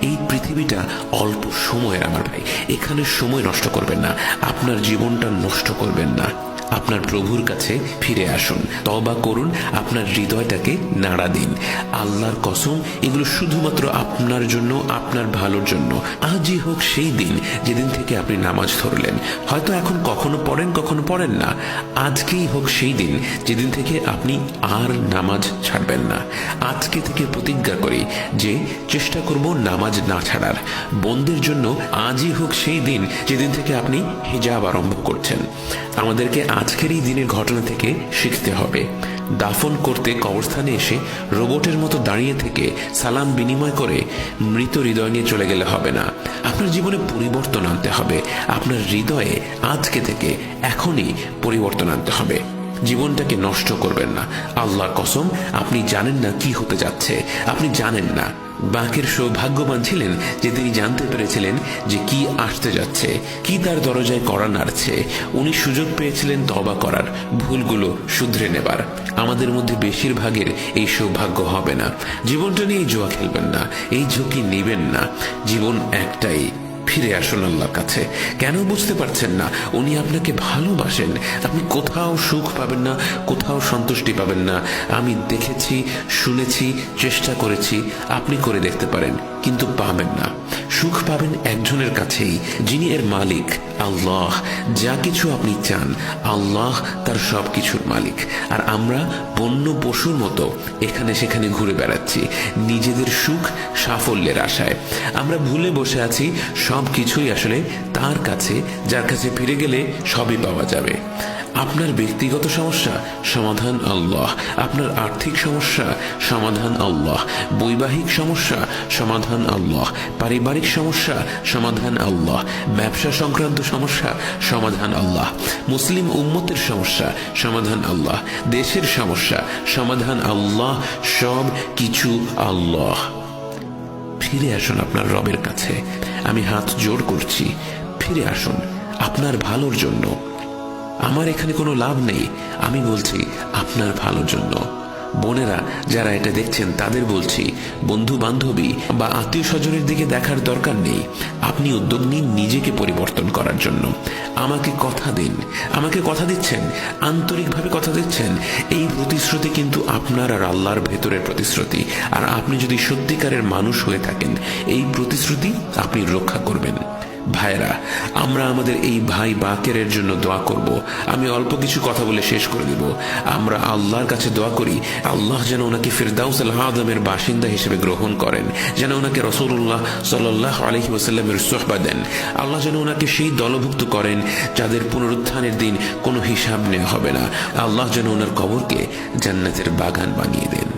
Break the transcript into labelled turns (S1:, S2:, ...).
S1: এই পৃথিবীটা অল্প সময়ের আমার ভাই, এখানে সময় নষ্ট করবেন না, আপনার জীবনটা নষ্ট করবেন না। আপনার প্রভুর কাছে ফিরে আসুন, তওবা করুন, আপনার হৃদয়টাকে নাড়া দিন। আল্লাহর কসম, এগুলো শুধুমাত্র আপনার জন্য, আপনার ভালোর জন্য। আজই হোক সেই দিন যেদিন থেকে আপনি নামাজ ধরলেন। হয়তো এখন কখনো পড়েন, কখনো পড়েন না। আজকেই হোক সেই দিন যেদিন থেকে আপনি আর নামাজ ছাড়বেন না। আজকে থেকে প্রতিজ্ঞা করি যে চেষ্টা করব নামাজ না ছাড়ার। বোনদের জন্য আজই হোক সেই দিন যেদিন থেকে আপনি হিজাব আরম্ভ করছেন। আমাদেরকে আজকের এই দিনের ঘটনা থেকে শিখতে হবে। দাফন করতে কবরস্থানে এসে রোবটের মতো দাঁড়িয়ে থেকে সালাম বিনিময় করে মৃত হৃদয় নিয়ে চলে গেলে হবে না। আপনার জীবনে পরিবর্তন আনতে হবে। আপনার হৃদয়ে আজকে থেকে এখনই পরিবর্তন আনতে হবে। জীবনটাকে নষ্ট করবেন না। আল্লাহর কসম, আপনি জানেন না কি হতে যাচ্ছে, আপনি জানেন না। বাকের সৌভাগ্যবান ছিলেন যে তিনি জানতে পেরেছিলেন যে কি আসতে যাচ্ছে, কি তার দরজায় করা নাড়ছে। উনি সুযোগ পেয়েছিলেন তওবা করার, ভুলগুলো শুধরে নেবার। আমাদের মধ্যে বেশিরভাগের এই সৌভাগ্য হবে না। জীবনটা নিয়ে জুয়া খেলবেন না, এই ঝুঁকি নেবেন না। জীবন একটাই, ফিরে আসুন আল্লাহর কাছে। কেন বুঝতে পারছেন না? উনি আপনাকে ভালোবাসেন। আপনি কোথাও সুখ পাবেন না, কোথাও সন্তুষ্টি পাবেন না। আমি দেখেছি, শুনেছি, চেষ্টা করেছি। আপনি করে দেখতে পারেন, কিন্তু পাবেন না। সুখ পাবেন একজনের কাছেই, যিনি এর মালিক, আল্লাহ। যা কিছু আপনি চান, আল্লাহ তার সব কিছুর মালিক। আর আমরা বন্য পশুর মতো এখানে সেখানে ঘুরে বেড়াচ্ছি নিজেদের সুখ সাফল্যের আশায়। আমরা ভুলে বসে আছি সব কিছুই আসলে তার কাছে, যার কাছে ফিরে গেলে সবই পাওয়া যাবে। আপনার ব্যক্তিগত সমস্যা, সমাধান আল্লাহ। আপনার আর্থিক সমস্যা, সমাধান আল্লাহ। বৈবাহিক সমস্যা, সমাধান আল্লাহ। পারিবারিক সমস্যা, সমাধান আল্লাহ। ব্যবসা সংক্রান্ত সমস্যা, সমাধান আল্লাহ। মুসলিম উম্মতের সমস্যা, সমাধান আল্লাহ। দেশের সমস্যা, সমাধান আল্লাহ। সব কিছু আল্লাহ। ফিরে আসুন আপনার রবের কাছে। আমি হাত জোর করছি, ফিরে আসুন আপনার ভালোর জন্য। আমার এখানে কোনো লাভ নেই, আমি বলছি আপনার ভালোর জন্য। বোনেরা যারা এটা দেখছেন তাদের বলছি, বন্ধু বান্ধবী বা আত্মীয় স্বজনের দিকে দেখার দরকার নেই। আপনি উদ্যোগ নিন নিজেকে পরিবর্তন করার জন্য। আমাকে কথা দিন, আমাকে কথা দিচ্ছেন, আন্তরিকভাবে কথা দিচ্ছেন। এই প্রতিশ্রুতি কিন্তু আপনার আর আল্লাহর ভেতরের প্রতিশ্রুতি। আর আপনি যদি সত্যিকারের মানুষ হয়ে থাকেন, এই প্রতিশ্রুতি আপনি রক্ষা করবেন। ভাইরা, আমরা আমাদের এই ভাই বাকেরের জন্য দোয়া করব। আমি অল্প কিছু কথা বলে শেষ করে দেব। আমরা আল্লাহর কাছে দোয়া করি, আল্লাহ যেন ওনাকে ফিরদাউসুল আযমের বাসিন্দা হিসেবে গ্রহণ করেন, যেন ওনাকে রাসূলুল্লাহ সাল্লাল্লাহু আলাইহি ওয়াসাল্লামের সুহবা দেন। আল্লাহ যেন ওনাকে সেই দলভুক্ত করেন যাদের পুনরুত্থানের দিন কোনো হিসাব নেওয়া হবে না। আল্লাহ যেন ওনার কবরকে জান্নাতের বাগান বানিয়ে দেন।